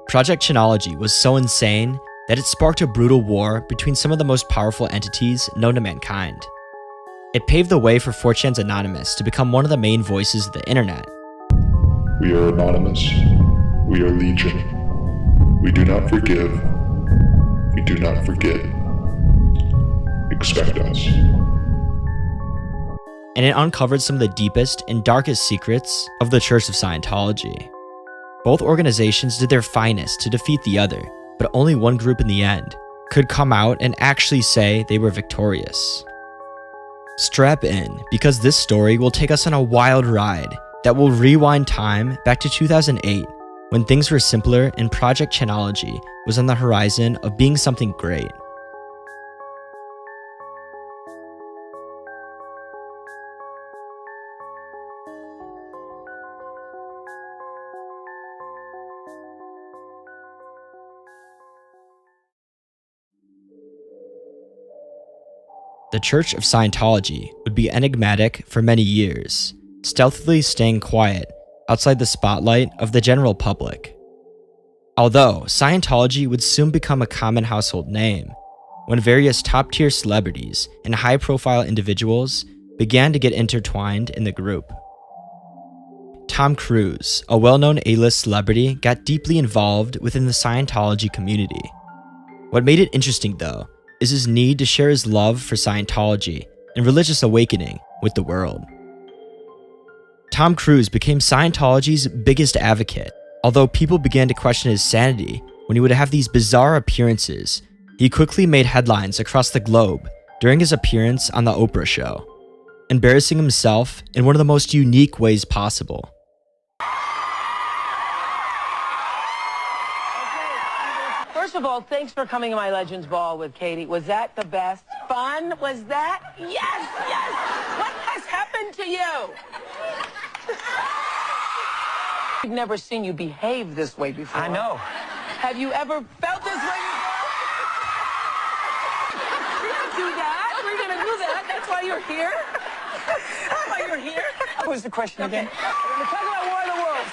Project Chanology was so insane that it sparked a brutal war between some of the most powerful entities known to mankind. It paved the way for 4chan's Anonymous to become one of the main voices of the internet. We are anonymous. We are legion. We do not forgive. We do not forget. Expect us. And it uncovered some of the deepest and darkest secrets of the Church of Scientology. Both organizations did their finest to defeat the other, but only one group in the end could come out and actually say they were victorious. Strap in, because this story will take us on a wild ride that will rewind time back to 2008, when things were simpler and Project Chanology was on the horizon of being something great. The Church of Scientology would be enigmatic for many years, stealthily staying quiet outside the spotlight of the general public. Although Scientology would soon become a common household name, when various top-tier celebrities and high-profile individuals began to get intertwined in the group. Tom Cruise, a well-known A-list celebrity, got deeply involved within the Scientology community. What made it interesting, though, is his need to share his love for Scientology and religious awakening with the world. Tom Cruise became Scientology's biggest advocate, although people began to question his sanity when he would have these bizarre appearances. He quickly made headlines across the globe during his appearance on The Oprah Show, embarrassing himself in one of the most unique ways possible. First of all, thanks for coming to my Legends Ball with Katie. Was that the best? Fun? Was that? Yes, yes. What has happened to you? I've never seen you behave this way before. I know. Have you ever felt this way before? We're gonna do that. We're gonna do that. That's why you're here. That's why you're here. What was the question again? We're gonna talk about War of the Worlds.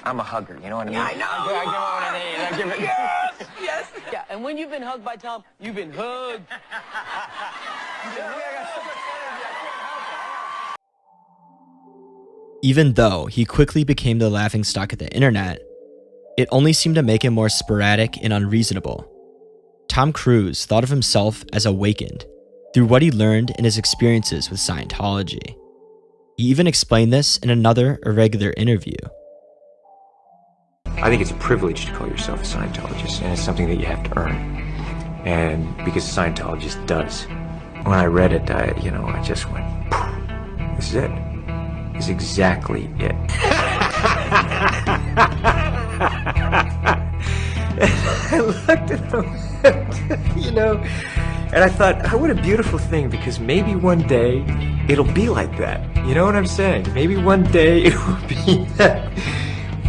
I'm a hugger, you know what I mean? Yeah, I know. I give it what I need. I give it. Yes, yes. Yeah, and when you've been hugged by Tom, you've been hugged. Even though he quickly became the laughingstock of the internet, it only seemed to make him more sporadic and unreasonable. Tom Cruise thought of himself as awakened through what he learned in his experiences with Scientology. He even explained this in another irregular interview. I think it's a privilege to call yourself a Scientologist, and it's something that you have to earn. And because a Scientologist does. When I read it, I just went, this is it. This is exactly it. I looked at them, and I thought, oh, what a beautiful thing, because maybe one day it'll be like that. You know what I'm saying? Maybe one day it will be that.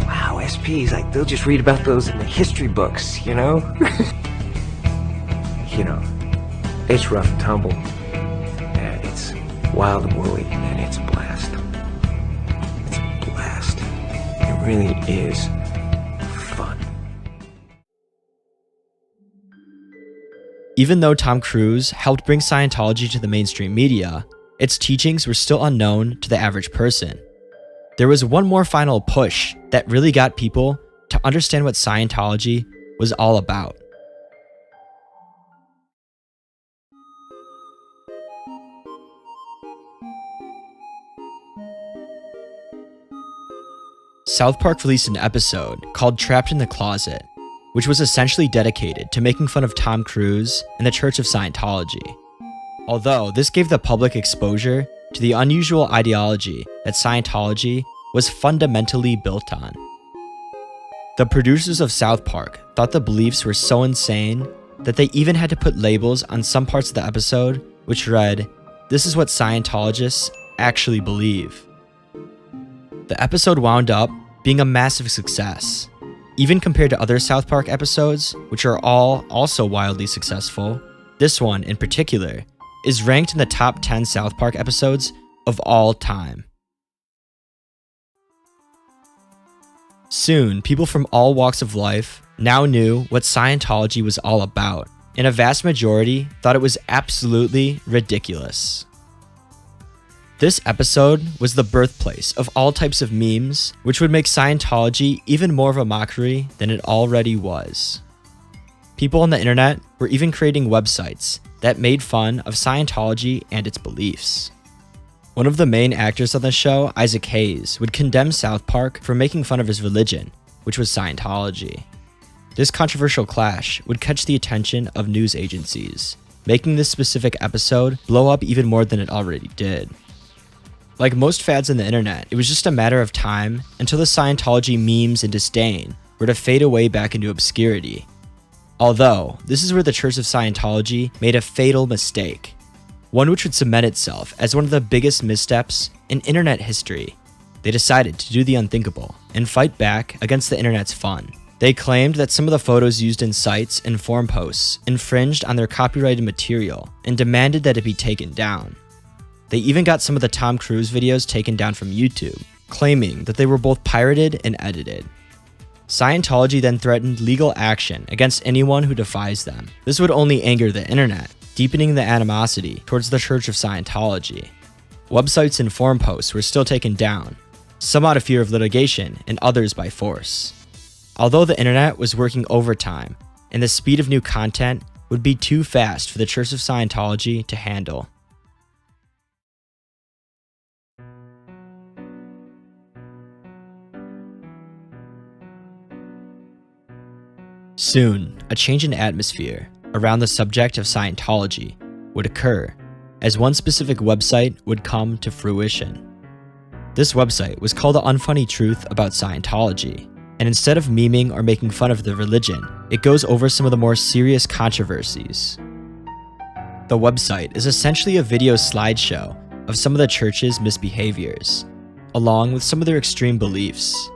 Wow, SPs, like, they'll just read about those in the history books, it's rough and tumble, and it's wild and woolly, and it's a blast. It's a blast. It really is fun. Even though Tom Cruise helped bring Scientology to the mainstream media, its teachings were still unknown to the average person. There was one more final push that really got people to understand what Scientology was all about. South Park released an episode called Trapped in the Closet, which was essentially dedicated to making fun of Tom Cruise and the Church of Scientology. Although this gave the public exposure to the unusual ideology that Scientology was fundamentally built on. The producers of South Park thought the beliefs were so insane that they even had to put labels on some parts of the episode which read, "This is what Scientologists actually believe." The episode wound up being a massive success. Even compared to other South Park episodes, which are all also wildly successful, this one in particular is ranked in the top 10 South Park episodes of all time. Soon, people from all walks of life now knew what Scientology was all about, and a vast majority thought it was absolutely ridiculous. This episode was the birthplace of all types of memes, which would make Scientology even more of a mockery than it already was. People on the internet were even creating websites that made fun of Scientology and its beliefs. One of the main actors on the show, Isaac Hayes, would condemn South Park for making fun of his religion, which was Scientology. This controversial clash would catch the attention of news agencies, making this specific episode blow up even more than it already did. Like most fads on the internet, it was just a matter of time until the Scientology memes and disdain were to fade away back into obscurity. Although, this is where the Church of Scientology made a fatal mistake, one which would cement itself as one of the biggest missteps in internet history. They decided to do the unthinkable and fight back against the internet's fun. They claimed that some of the photos used in sites and forum posts infringed on their copyrighted material and demanded that it be taken down. They even got some of the Tom Cruise videos taken down from YouTube, claiming that they were both pirated and edited. Scientology then threatened legal action against anyone who defies them. This would only anger the internet, deepening the animosity towards the Church of Scientology. Websites and forum posts were still taken down, some out of fear of litigation and others by force. Although the internet was working overtime, and the speed of new content would be too fast for the Church of Scientology to handle. Soon, a change in atmosphere around the subject of Scientology would occur, as one specific website would come to fruition. This website was called The Unfunny Truth About Scientology, and instead of memeing or making fun of the religion, it goes over some of the more serious controversies. The website is essentially a video slideshow of some of the church's misbehaviors, along with some of their extreme beliefs.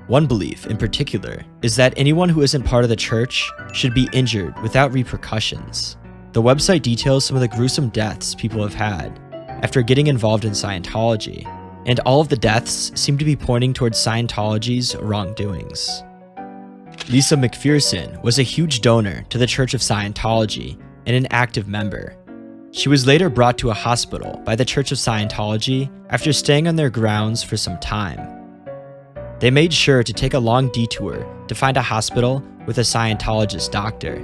One belief in particular is that anyone who isn't part of the church should be injured without repercussions. The website details some of the gruesome deaths people have had after getting involved in Scientology, and all of the deaths seem to be pointing towards Scientology's wrongdoings. Lisa McPherson was a huge donor to the Church of Scientology and an active member. She was later brought to a hospital by the Church of Scientology after staying on their grounds for some time. They made sure to take a long detour to find a hospital with a Scientologist doctor.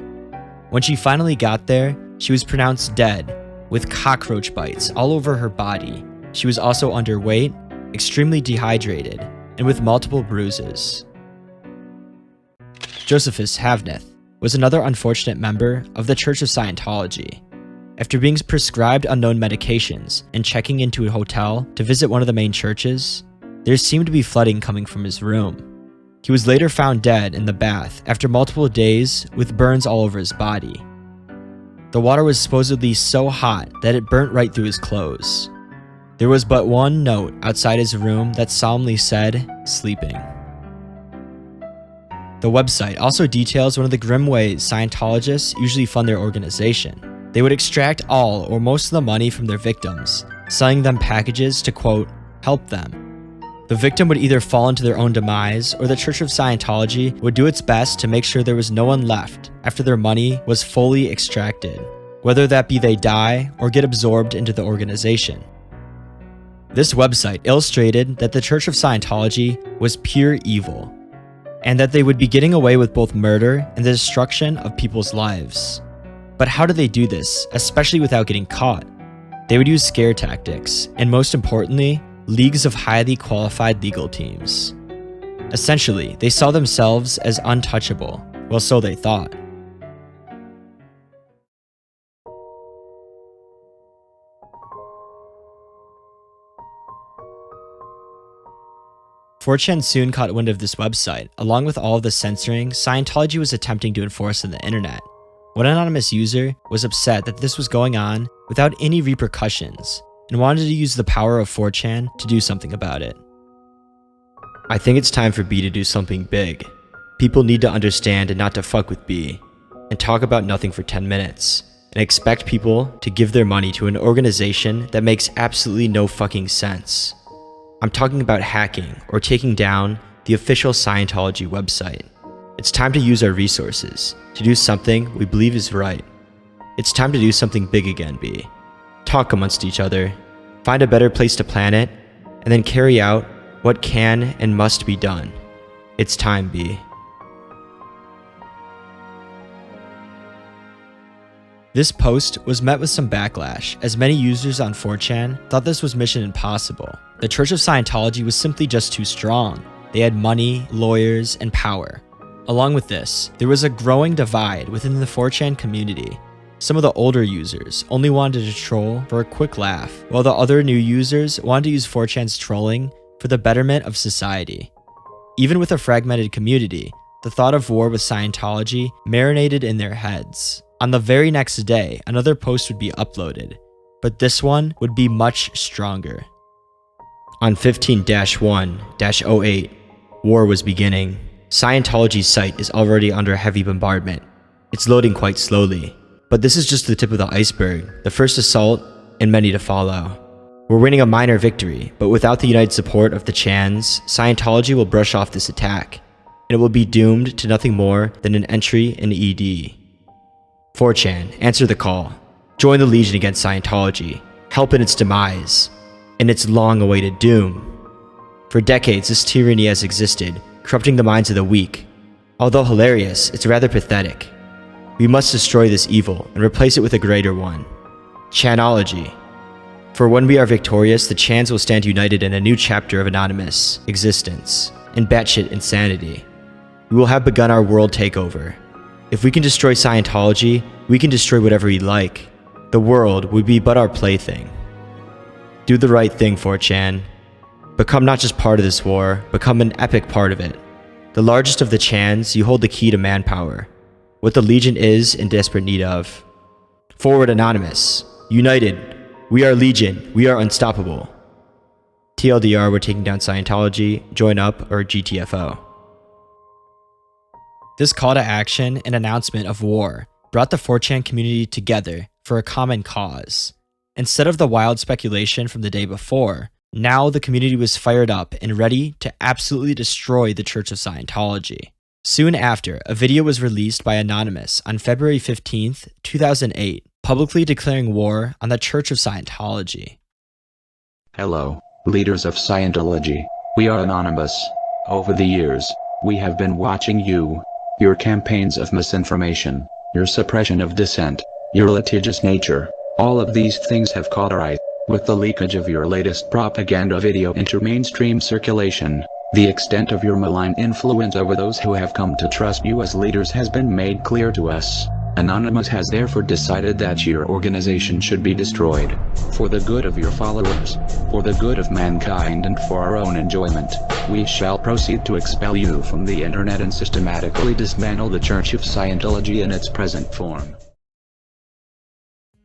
When she finally got there, she was pronounced dead, with cockroach bites all over her body. She was also underweight, extremely dehydrated, and with multiple bruises. Josephus Havneth was another unfortunate member of the Church of Scientology. After being prescribed unknown medications and checking into a hotel to visit one of the main churches, there seemed to be flooding coming from his room. He was later found dead in the bath after multiple days with burns all over his body. The water was supposedly so hot that it burnt right through his clothes. There was but one note outside his room that solemnly said, "Sleeping." The website also details one of the grim ways Scientologists usually fund their organization. They would extract all or most of the money from their victims, selling them packages to, quote, help them. The victim would either fall into their own demise, or the Church of Scientology would do its best to make sure there was no one left after their money was fully extracted, whether that be they die or get absorbed into the organization. This website illustrated that the Church of Scientology was pure evil, and that they would be getting away with both murder and the destruction of people's lives. But how do they do this, especially without getting caught? They would use scare tactics, and most importantly, leagues of highly qualified legal teams. Essentially, they saw themselves as untouchable. Well, so they thought.4chan soon caught wind of this website, along with all of the censoring Scientology was attempting to enforce on the internet. One anonymous user was upset that this was going on without any repercussions, and wanted to use the power of 4chan to do something about it. I think it's time for B to do something big. People need to understand and not to fuck with B, and talk about nothing for 10 minutes, and expect people to give their money to an organization that makes absolutely no fucking sense. I'm talking about hacking or taking down the official Scientology website. It's time to use our resources to do something we believe is right. It's time to do something big again, B. Talk amongst each other, find a better place to plan it, and then carry out what can and must be done. It's time, B. This post was met with some backlash, as many users on 4chan thought this was mission impossible. The Church of Scientology was simply just too strong. They had money, lawyers, and power. Along with this, there was a growing divide within the 4chan community. Some of the older users only wanted to troll for a quick laugh, while the other new users wanted to use 4chan's trolling for the betterment of society. Even with a fragmented community, the thought of war with Scientology marinated in their heads. On the very next day, another post would be uploaded, but this one would be much stronger. On 15-1-08, war was beginning. Scientology's site is already under heavy bombardment. It's loading quite slowly, but this is just the tip of the iceberg, the first assault, and many to follow. We're winning a minor victory, but without the united support of the Chans, Scientology will brush off this attack, and it will be doomed to nothing more than an entry in ED. 4chan, answer the call. Join the Legion against Scientology. Help in its demise, and its long-awaited doom. For decades, this tyranny has existed, corrupting the minds of the weak. Although hilarious, it's rather pathetic. We must destroy this evil and replace it with a greater one. Chanology. For when we are victorious, the Chans will stand united in a new chapter of anonymous existence and batshit insanity. We will have begun our world takeover. If we can destroy Scientology, we can destroy whatever we like. The world would be but our plaything. Do the right thing, 4chan. Become not just part of this war, become an epic part of it. The largest of the Chans, you hold the key to manpower. What the Legion is in desperate need of. Forward Anonymous. United. We are Legion. We are unstoppable. TLDR, we're taking down Scientology. Join up or GTFO. This call to action and announcement of war brought the 4chan community together for a common cause. Instead of the wild speculation from the day before, now the community was fired up and ready to absolutely destroy the Church of Scientology. Soon after, a video was released by Anonymous on February 15th, 2008, publicly declaring war on the Church of Scientology. Hello, leaders of Scientology. We are Anonymous. Over the years, we have been watching you. Your campaigns of misinformation, your suppression of dissent, your litigious nature, all of these things have caught our eye. With the leakage of your latest propaganda video into mainstream circulation, the extent of your malign influence over those who have come to trust you as leaders has been made clear to us. Anonymous has therefore decided that your organization should be destroyed. For the good of your followers, for the good of mankind and for our own enjoyment, we shall proceed to expel you from the internet and systematically dismantle the Church of Scientology in its present form.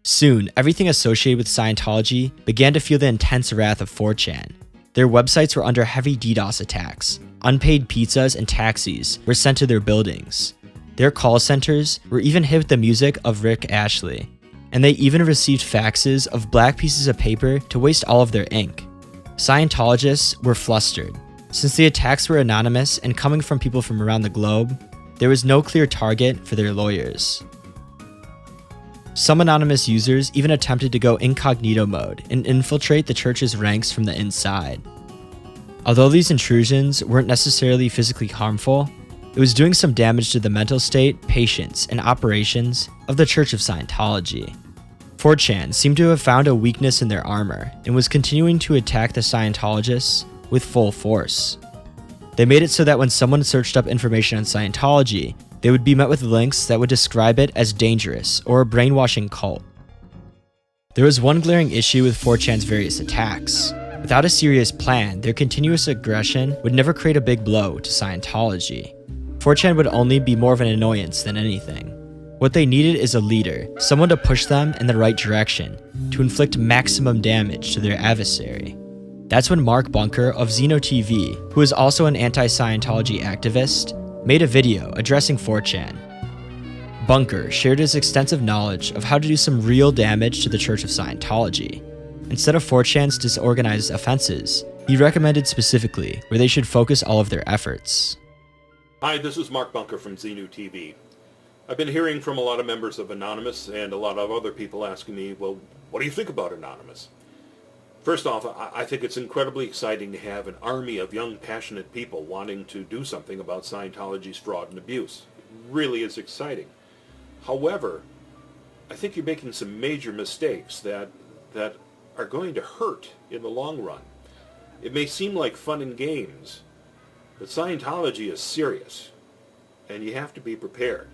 Soon, everything associated with Scientology began to feel the intense wrath of 4chan. Their websites were under heavy DDoS attacks. Unpaid pizzas and taxis were sent to their buildings. Their call centers were even hit with the music of Rick Ashley. And they even received faxes of black pieces of paper to waste all of their ink. Scientologists were flustered. Since the attacks were anonymous and coming from people from around the globe, there was no clear target for their lawyers. Some anonymous users even attempted to go incognito mode and infiltrate the church's ranks from the inside. Although these intrusions weren't necessarily physically harmful, it was doing some damage to the mental state, patience, and operations of the Church of Scientology. 4chan seemed to have found a weakness in their armor and was continuing to attack the Scientologists with full force. They made it so that when someone searched up information on Scientology, they would be met with links that would describe it as dangerous or a brainwashing cult. There was one glaring issue with 4chan's various attacks. Without a serious plan, their continuous aggression would never create a big blow to Scientology. 4chan would only be more of an annoyance than anything. What they needed is a leader, someone to push them in the right direction, to inflict maximum damage to their adversary. That's when Mark Bunker of Xeno TV, who is also an anti-Scientology activist, made a video addressing 4chan. Bunker shared his extensive knowledge of how to do some real damage to the Church of Scientology. Instead of 4chan's disorganized offenses, he recommended specifically where they should focus all of their efforts. Hi, this is Mark Bunker from Xenu TV. I've been hearing from a lot of members of Anonymous and a lot of other people asking me, well, what do you think about Anonymous? First off, I think it's incredibly exciting to have an army of young, passionate people wanting to do something about Scientology's fraud and abuse. It really is exciting. However, I think you're making some major mistakes that are going to hurt in the long run. It may seem like fun and games, but Scientology is serious, and you have to be prepared.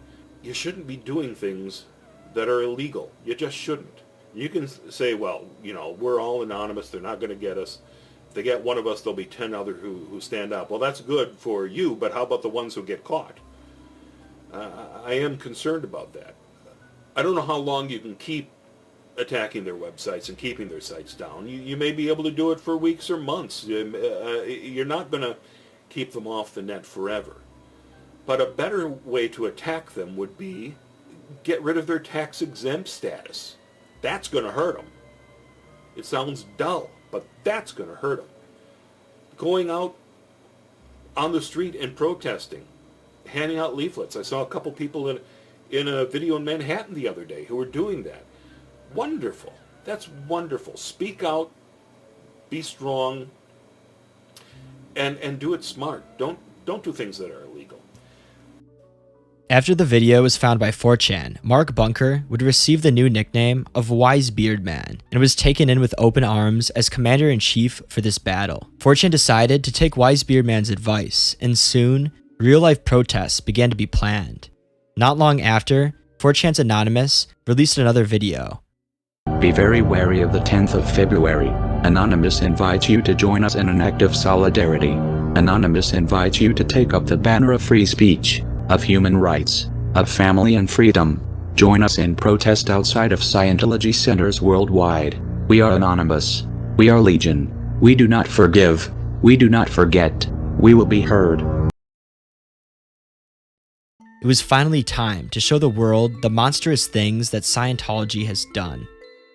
You shouldn't be doing things that are illegal. You just shouldn't. You can say, well, you know, we're all anonymous, they're not going to get us. If they get one of us, there'll be 10 other who stand up. Well, that's good for you, but how about the ones who get caught? I am concerned about that. I don't know how long you can keep attacking their websites and keeping their sites down. You may be able to do it for weeks or months. You're not going to keep them off the net forever. But a better way to attack them would be get rid of their tax-exempt status. That's going to hurt them. It sounds dull, but that's going to hurt them. Going out on the street and protesting, handing out leaflets. I saw a couple people in a video in Manhattan the other day who were doing that. Wonderful. That's wonderful. Speak out, be strong, and do it smart. Don't do things that are illegal. After the video was found by 4chan, Mark Bunker would receive the new nickname of Wise Beard Man and was taken in with open arms as commander-in-chief for this battle. 4chan decided to take Wise Beard Man's advice, and soon, real-life protests began to be planned. Not long after, 4chan's Anonymous released another video. Be very wary of the 10th of February. Anonymous invites you to join us in an act of solidarity. Anonymous invites you to take up the banner of free speech, of human rights, of family and freedom. Join us in protest outside of Scientology centers worldwide. We are Anonymous. We are Legion. We do not forgive. We do not forget. We will be heard. It was finally time to show the world the monstrous things that Scientology has done.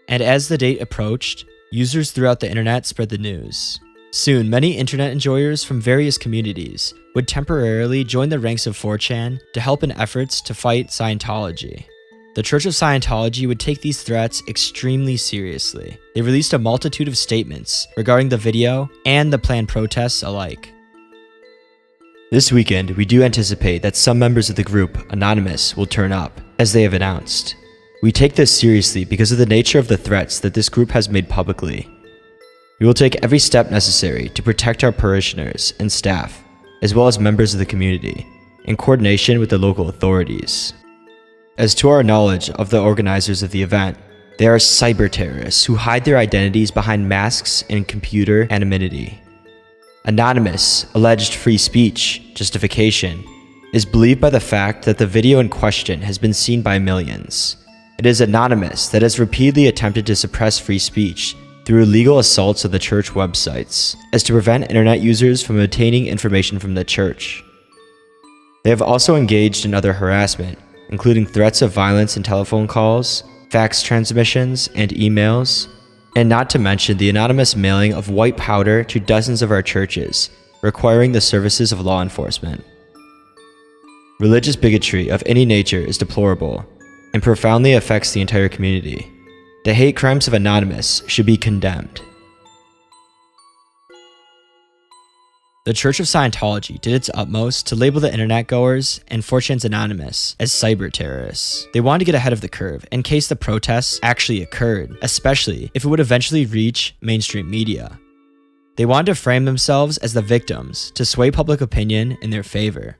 And as the date approached, users throughout the internet spread the news. Soon, many internet enjoyers from various communities would temporarily join the ranks of 4chan to help in efforts to fight Scientology. The Church of Scientology would take these threats extremely seriously. They released a multitude of statements regarding the video and the planned protests alike. This weekend, we do anticipate that some members of the group, Anonymous, will turn up, as they have announced. We take this seriously because of the nature of the threats that this group has made publicly. We will take every step necessary to protect our parishioners and staff, as well as members of the community, in coordination with the local authorities. As to our knowledge of the organizers of the event, they are cyber terrorists who hide their identities behind masks and computer anonymity. Anonymous' alleged free speech justification is believed by the fact that the video in question has been seen by millions. It is Anonymous that has repeatedly attempted to suppress free speech through illegal assaults of the church websites, as to prevent internet users from obtaining information from the church. They have also engaged in other harassment, including threats of violence in telephone calls, fax transmissions, and emails, and not to mention the anonymous mailing of white powder to dozens of our churches, requiring the services of law enforcement. Religious bigotry of any nature is deplorable and profoundly affects the entire community. The hate crimes of Anonymous should be condemned. The Church of Scientology did its utmost to label the internet goers and 4chan's Anonymous as cyber terrorists. They wanted to get ahead of the curve in case the protests actually occurred, especially if it would eventually reach mainstream media. They wanted to frame themselves as the victims to sway public opinion in their favor.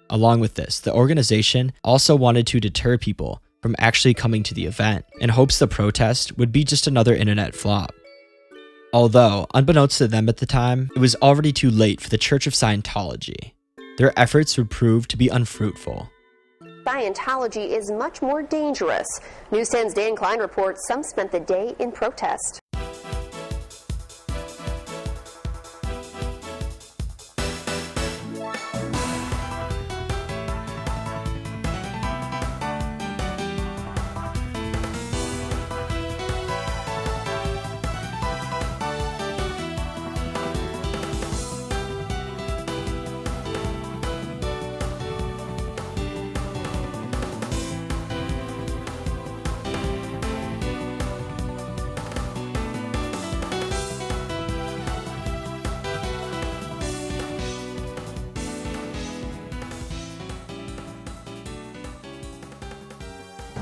Along with this, the organization also wanted to deter people from actually coming to the event, in hopes the protest would be just another internet flop. Although, unbeknownst to them at the time, it was already too late for the Church of Scientology. Their efforts would prove to be unfruitful. Scientology is much more dangerous. News 10's Dan Klein reports some spent the day in protest.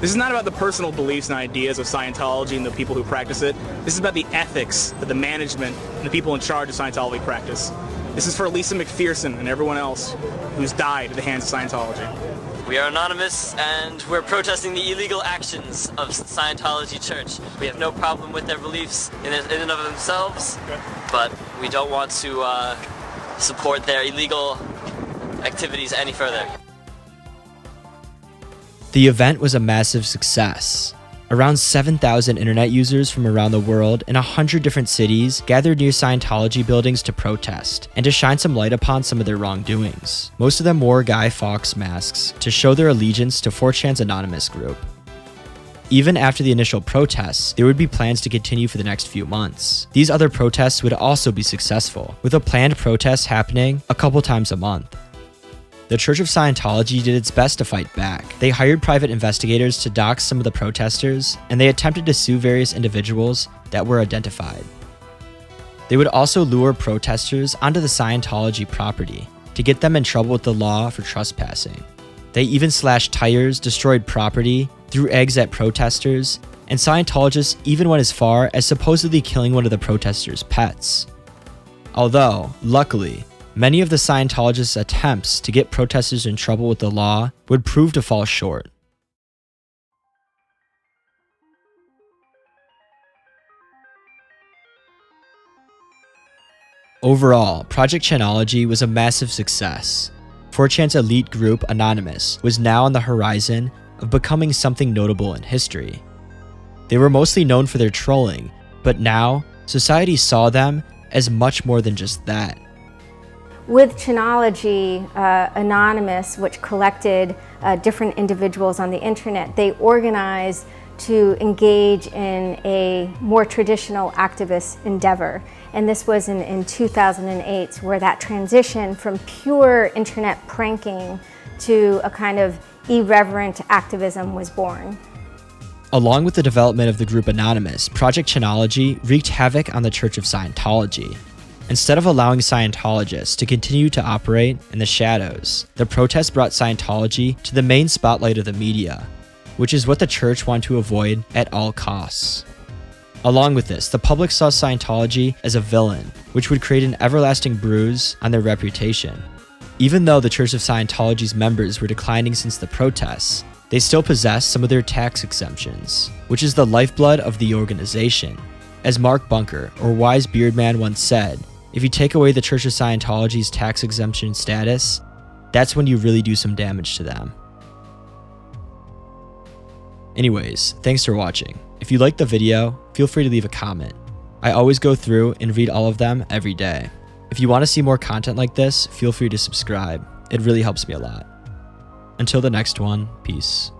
This is not about the personal beliefs and ideas of Scientology and the people who practice it. This is about the ethics that the management and the people in charge of Scientology practice. This is for Lisa McPherson and everyone else who's died at the hands of Scientology. We are anonymous, and we're protesting the illegal actions of Scientology Church. We have no problem with their beliefs in and of themselves, but we don't want to support their illegal activities any further. The event was a massive success. Around 7,000 internet users from around the world in 100 different cities gathered near Scientology buildings to protest and to shine some light upon some of their wrongdoings. Most of them wore Guy Fawkes masks to show their allegiance to 4chan's anonymous group. Even after the initial protests, there would be plans to continue for the next few months. These other protests would also be successful, with a planned protest happening a couple times a month. The Church of Scientology did its best to fight back. They hired private investigators to dox some of the protesters, and they attempted to sue various individuals that were identified. They would also lure protesters onto the Scientology property to get them in trouble with the law for trespassing. They even slashed tires, destroyed property, threw eggs at protesters, and Scientologists even went as far as supposedly killing one of the protesters' pets. Although, luckily, many of the Scientologists' attempts to get protesters in trouble with the law would prove to fall short. Overall, Project Chanology was a massive success. 4chan's elite group, Anonymous, was now on the horizon of becoming something notable in history. They were mostly known for their trolling, but now, society saw them as much more than just that. With Chanology, Anonymous, which collected different individuals on the internet, they organized to engage in a more traditional activist endeavor. And this was in 2008, where that transition from pure internet pranking to a kind of irreverent activism was born. Along with the development of the group Anonymous, Project Chanology wreaked havoc on the Church of Scientology. Instead of allowing Scientologists to continue to operate in the shadows, the protest brought Scientology to the main spotlight of the media, which is what the church wanted to avoid at all costs. Along with this, the public saw Scientology as a villain, which would create an everlasting bruise on their reputation. Even though the Church of Scientology's members were declining since the protests, they still possessed some of their tax exemptions, which is the lifeblood of the organization. As Mark Bunker, or Wise Beardman, once said, if you take away the Church of Scientology's tax exemption status, that's when you really do some damage to them. Anyways, thanks for watching. If you liked the video, feel free to leave a comment. I always go through and read all of them every day. If you want to see more content like this, feel free to subscribe. It really helps me a lot. Until the next one, peace.